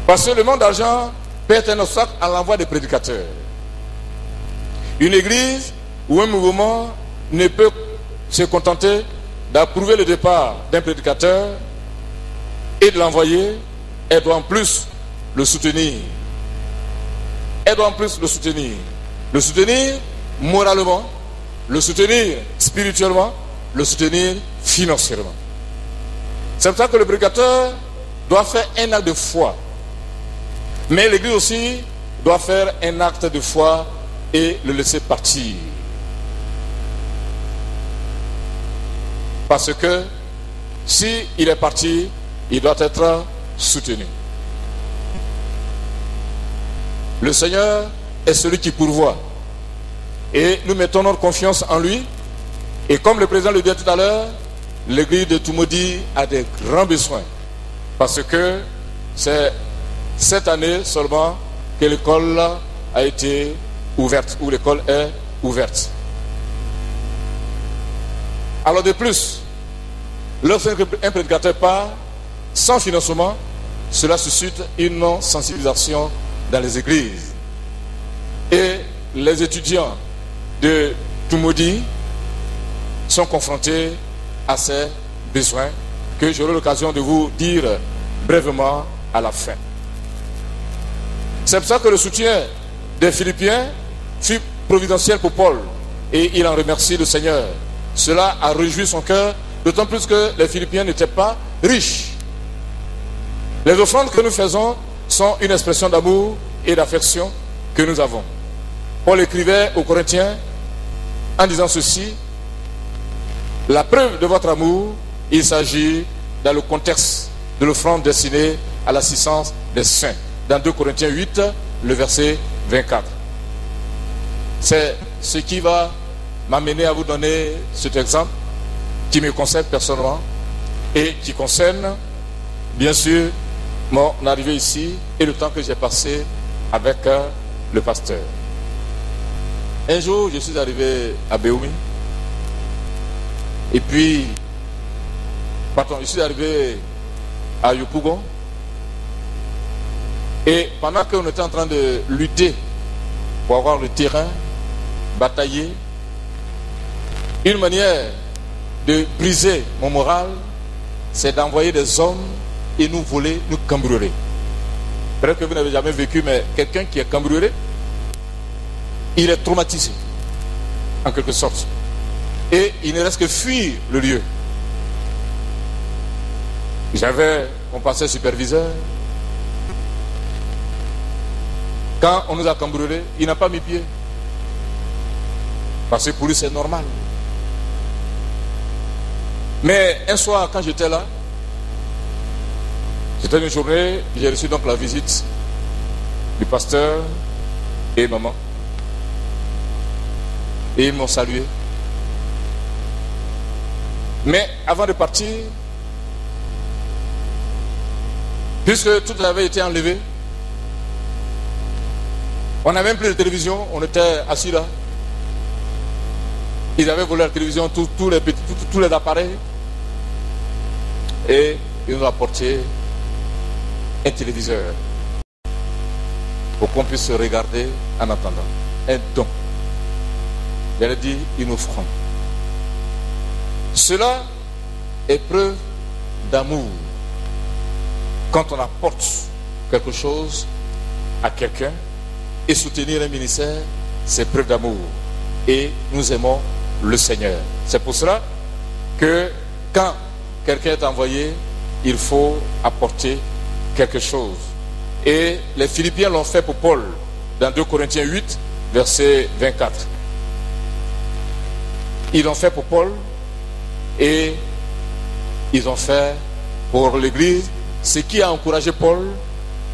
Parce que le manque d'argent peut être un obstacle à l'envoi des prédicateurs. Une église ou un mouvement ne peut se contenter d'approuver le départ d'un prédicateur et de l'envoyer. Elle doit en plus le soutenir. Elle doit en plus le soutenir. Le soutenir moralement, le soutenir spirituellement, le soutenir financièrement. C'est pour ça que le prédicateur doit faire un acte de foi. Mais l'Église aussi doit faire un acte de foi et le laisser partir. Parce que si il est parti, il doit être soutenu. Le Seigneur est celui qui pourvoit. Et nous mettons notre confiance en lui. Et comme le président le disait tout à l'heure, l'église de Tumodi a des grands besoins. Parce que c'est cette année seulement que l'école a été ouverte, ou l'école est ouverte. Alors de plus, lorsqu'un prédicateur part sans financement, cela suscite une sensibilisation dans les églises. Et les étudiants de Tumodi sont confrontés à ces besoins que j'aurai l'occasion de vous dire brièvement à la fin. C'est pour ça que le soutien des Philippiens fut providentiel pour Paul et il en remercie le Seigneur. Cela a réjoui son cœur, d'autant plus que les Philippiens n'étaient pas riches. Les offrandes que nous faisons sont une expression d'amour et d'affection que nous avons. Paul écrivait aux Corinthiens en disant ceci: la preuve de votre amour, il s'agit dans le contexte de l'offrande destinée à l'assistance des saints. Dans 2 Corinthiens 8, le verset 24. C'est ce qui va m'amener à vous donner cet exemple qui me concerne personnellement et qui concerne bien sûr mon arrivée ici et le temps que j'ai passé avec le pasteur. Un jour, je suis arrivé à Béoumi. Et puis, je suis arrivé à Yopougon. Et pendant qu'on était en train de lutter pour avoir le terrain, batailler, une manière de briser mon moral, c'est d'envoyer des hommes et nous voler, nous cambrioler. Peut-être que vous n'avez jamais vécu, mais quelqu'un qui est cambriolé, il est traumatisé, en quelque sorte. Et il ne reste que fuir le lieu. J'avais mon pasteur superviseur. Quand on nous a cambriolés, il n'a pas mis pied. Parce que pour lui, c'est normal. Mais un soir, quand j'étais là, c'était une journée, j'ai reçu donc la visite du pasteur et maman. Et ils m'ont salué. Mais avant de partir, puisque tout avait été enlevé, on n'avait même plus de télévision, on était assis là. Ils avaient volé la télévision, tous les appareils. Et ils nous ont apporté un téléviseur. pour qu'on puisse se regarder en attendant. Un don. J'allais dire une offrande. Cela est preuve d'amour. Quand on apporte quelque chose à quelqu'un et soutenir un ministère, c'est preuve d'amour. Et nous aimons le Seigneur. C'est pour cela que quand quelqu'un est envoyé, il faut apporter quelque chose. Et les Philippiens l'ont fait pour Paul dans 2 Corinthiens 8, verset 24. Ils l'ont fait pour Paul et ils ont fait pour l'Église, ce qui a encouragé Paul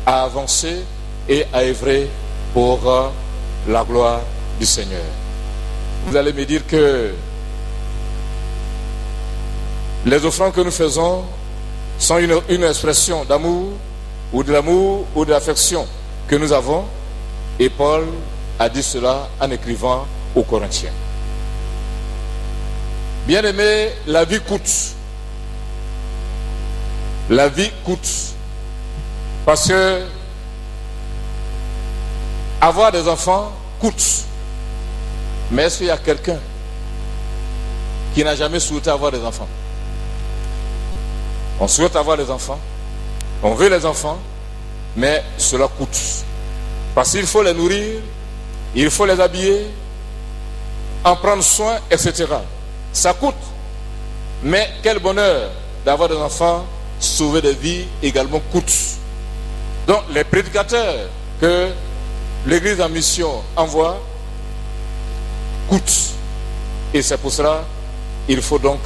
à avancer et à œuvrer pour la gloire du Seigneur. Vous allez me dire que les offrandes que nous faisons sont une expression d'amour ou de l'affection que nous avons, et Paul a dit cela en écrivant aux Corinthiens. Bien-aimé, la vie coûte. La vie coûte. Parce que avoir des enfants coûte. Mais est-ce qu'il y a quelqu'un qui n'a jamais souhaité avoir des enfants? On souhaite avoir des enfants, on veut les enfants, mais cela coûte. Parce qu'il faut les nourrir, il faut les habiller, en prendre soin, etc. Ça coûte. Mais quel bonheur d'avoir des enfants, sauver des vies également coûte. Donc les prédicateurs que l'Église en mission envoie coûtent. Et c'est pour cela qu'il faut donc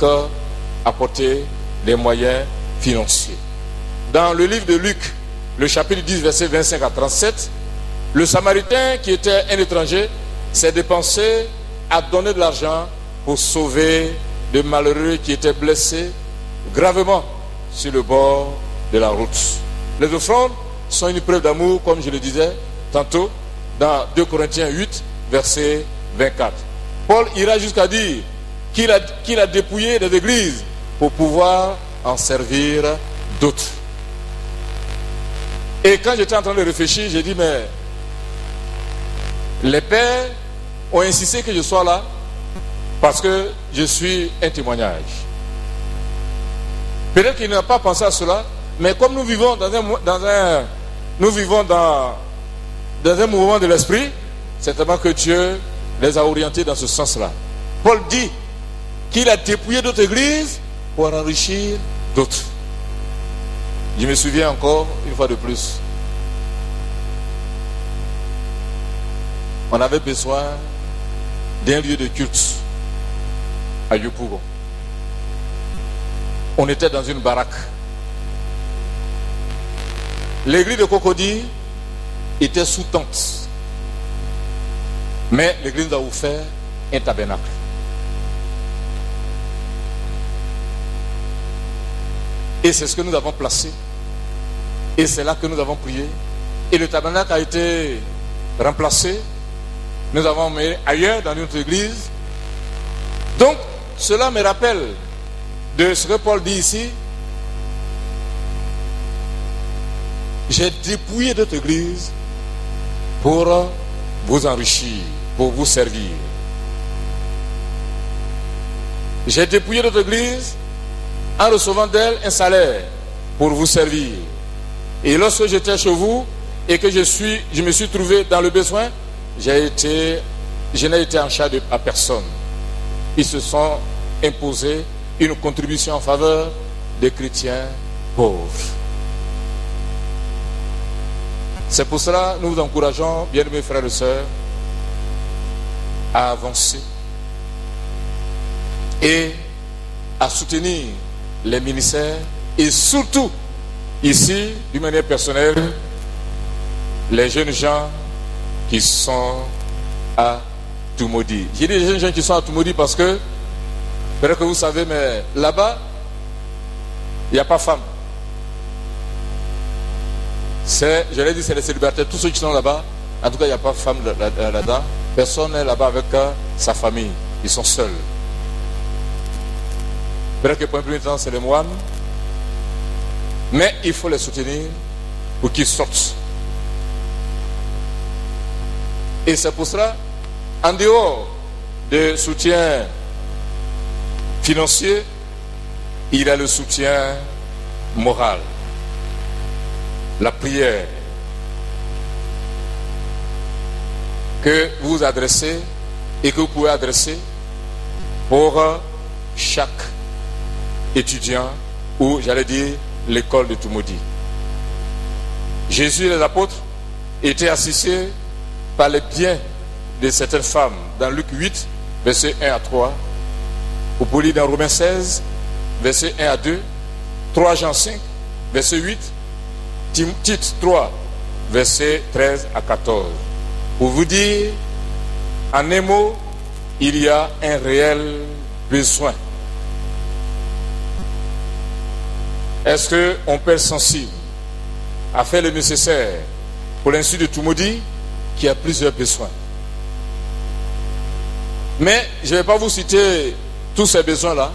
apporter des moyens financiers. Dans le livre de Luc, le chapitre 10, verset 25 à 37, le Samaritain qui était un étranger s'est dépensé à donner de l'argent pour sauver des malheureux qui étaient blessés gravement sur le bord de la route. Les offrandes sont une preuve d'amour, comme je le disais tantôt, dans 2 Corinthiens 8, verset 24. Paul ira jusqu'à dire qu'il a dépouillé des églises pour pouvoir en servir d'autres. Et quand j'étais en train de réfléchir, j'ai dit, mais les pères ont insisté que je sois là parce que je suis un témoignage. Peut-être qu'ils n'ont pas pensé à cela, mais comme nous vivons dans un mouvement de l'esprit, certainement que Dieu les a orientés dans ce sens-là. Paul dit qu'il a dépouillé d'autres églises pour enrichir d'autres. Je me souviens encore, une fois de plus, on avait besoin d'un lieu de culte à Yopougon. On était dans une baraque. L'église de Cocody était sous tente. Mais l'église nous a offert un tabernacle. Et c'est ce que nous avons placé. Et c'est là que nous avons prié. Et le tabernacle a été remplacé. Nous avons mis ailleurs dans notre église. Donc, cela me rappelle de ce que Paul dit ici. J'ai dépouillé d'autres églises pour vous enrichir, pour vous servir. J'ai dépouillé d'autres églises en recevant d'elles un salaire pour vous servir. Et lorsque j'étais chez vous et que je me suis trouvé dans le besoin, je n'ai été en charge à personne. Ils se sont imposés une contribution en faveur des chrétiens pauvres. C'est pour cela que nous vous encourageons, bien-aimés frères et sœurs, à avancer et à soutenir les ministères et surtout, ici, d'une manière personnelle, les jeunes gens qui sont à Toumoudi. J'ai dit les jeunes gens qui sont à Toumoudi parce que, peut-être que vous savez, mais là-bas, il n'y a pas de femmes. Je l'ai dit, c'est les célibataires, tous ceux qui sont là-bas. En tout cas, il n'y a pas de femmes là-dedans. Personne n'est là-bas avec sa famille. Ils sont seuls. Peut-être que pour un premier temps, c'est les moines. Mais il faut les soutenir pour qu'ils sortent. Et c'est pour cela, en dehors de soutien financier, il y a le soutien moral, la prière que vous adressez et que vous pouvez adresser pour chaque étudiant ou, j'allais dire, l'école de Tumodi. Jésus et les apôtres étaient assistés par les biens de certaines femmes dans Luc 8, versets 1 à 3. Vous pouvez lire dans Romains 16, versets 1 à 2, 3 Jean 5, verset 8, Tite 3, versets 13 à 14. Pour vous dire, en un mot, il y a un réel besoin. Est-ce qu'on peut être sensible à faire le nécessaire pour l'Institut de Tumodi qui a plusieurs besoins? Mais je ne vais pas vous citer tous ces besoins-là.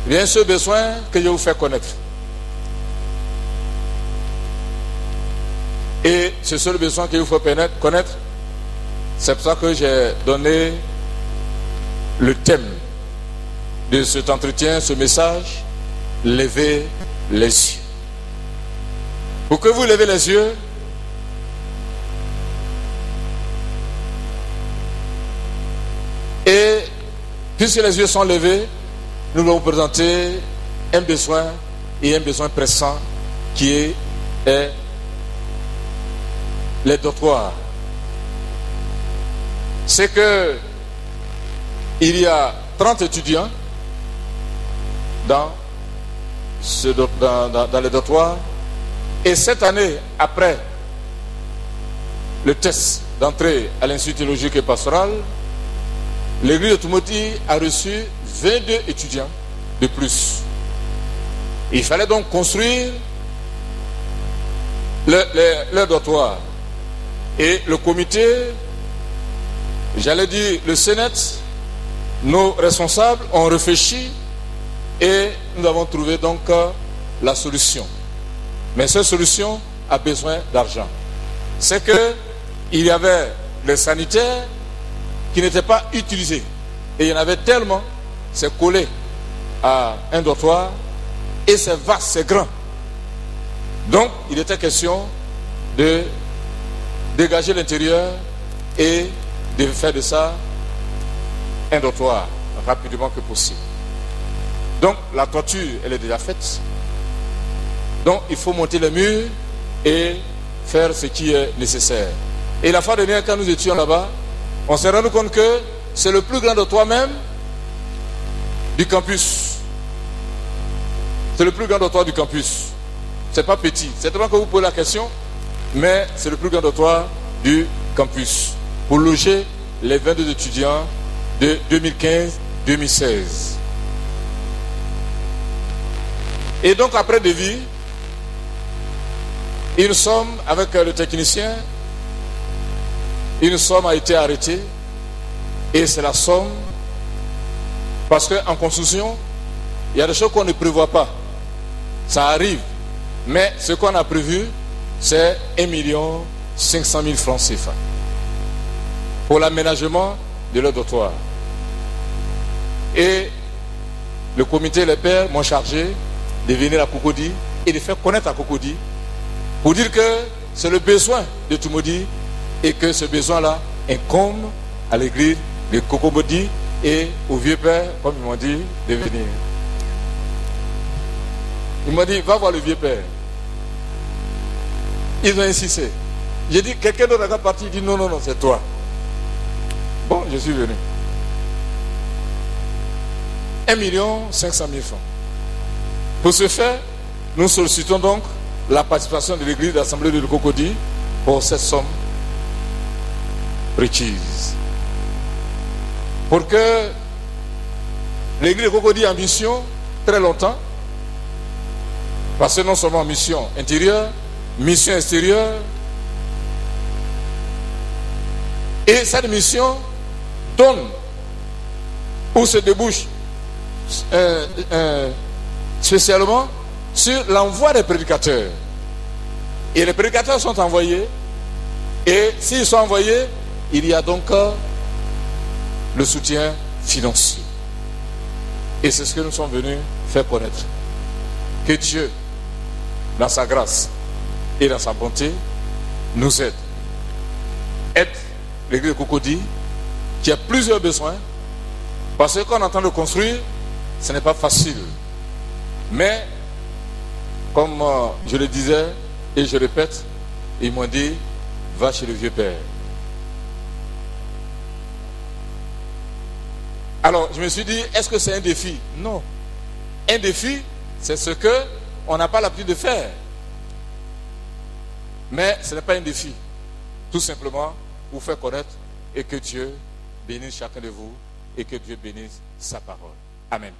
Il y a un seul besoin que je vais vous faire connaître. Et ce seul besoin que je vous faire connaître, c'est pour ça que j'ai donné le thème de cet entretien, ce message: levez les yeux. Pour que vous levez les yeux, et puisque les yeux sont levés, nous allons vous présenter un besoin, et un besoin pressant, qui est les dortoirs. C'est que il y a 30 étudiants dans les dortoirs, et cette année, après le test d'entrée à l'Institut théologique et pastoral, l'église de Tumodi a reçu 22 étudiants de plus. Il fallait donc construire leur dortoir. Et le comité, j'allais dire le Sénat, nos responsables ont réfléchi et nous avons trouvé donc la solution. Mais cette solution a besoin d'argent. C'est que il y avait les sanitaires qui n'étaient pas utilisés. Et il y en avait tellement, c'est collé à un dortoir et c'est vaste, c'est grand. Donc il était question de dégager l'intérieur et de faire de ça un dortoir rapidement que possible. Donc la toiture, elle est déjà faite. Donc il faut monter les murs et faire ce qui est nécessaire. Et la fois dernière, quand nous étions là-bas, on s'est rendu compte que c'est le plus grand dortoir même du campus. C'est le plus grand dortoir du campus. C'est pas petit. C'est vraiment que vous posez la question, mais c'est le plus grand dortoir du campus pour loger les 22 étudiants de 2015-2016. Et donc après devis, une somme avec le technicien, une somme a été arrêtée, et c'est la somme parce qu'en construction, il y a des choses qu'on ne prévoit pas. Ça arrive, mais ce qu'on a prévu, c'est 1 500 000 francs CFA pour l'aménagement de leur dortoir. Et le comité et les pères m'ont chargé de venir à Cocody et de faire connaître à Cocody pour dire que c'est le besoin de Tumodi et que ce besoin-là incombe à l'église de Cocody et au vieux père, comme ils m'ont dit, de venir. Ils m'ont dit, va voir le vieux père. Ils ont insisté. J'ai dit, quelqu'un d'autre est parti. Il dit, non, non, non, c'est toi. Bon, je suis venu. 1 500 000 francs. Pour ce faire, nous sollicitons donc la participation de l'église d'Assemblée de Cocody pour cette somme requise. Pour que l'église de Cocody ait en mission très longtemps, parce que non seulement mission intérieure, mission extérieure, et cette mission donne ou se débouche spécialement sur l'envoi des prédicateurs. Et les prédicateurs sont envoyés Et s'ils sont envoyés, il y a donc le soutien financier. Et c'est ce que nous sommes venus faire connaître. Que Dieu, dans sa grâce et dans sa bonté, nous aide. Aide l'église de Cocody, qui a plusieurs besoins, parce que quand on entend le construire, ce n'est pas facile. Mais, comme je le disais, et je répète, ils m'ont dit, va chez le vieux père. Alors, je me suis dit, est-ce que c'est un défi? Non. Un défi, c'est ce que on n'a pas l'habitude de faire. Mais ce n'est pas un défi. Tout simplement, vous faire connaître et que Dieu bénisse chacun de vous et que Dieu bénisse sa parole. Amen.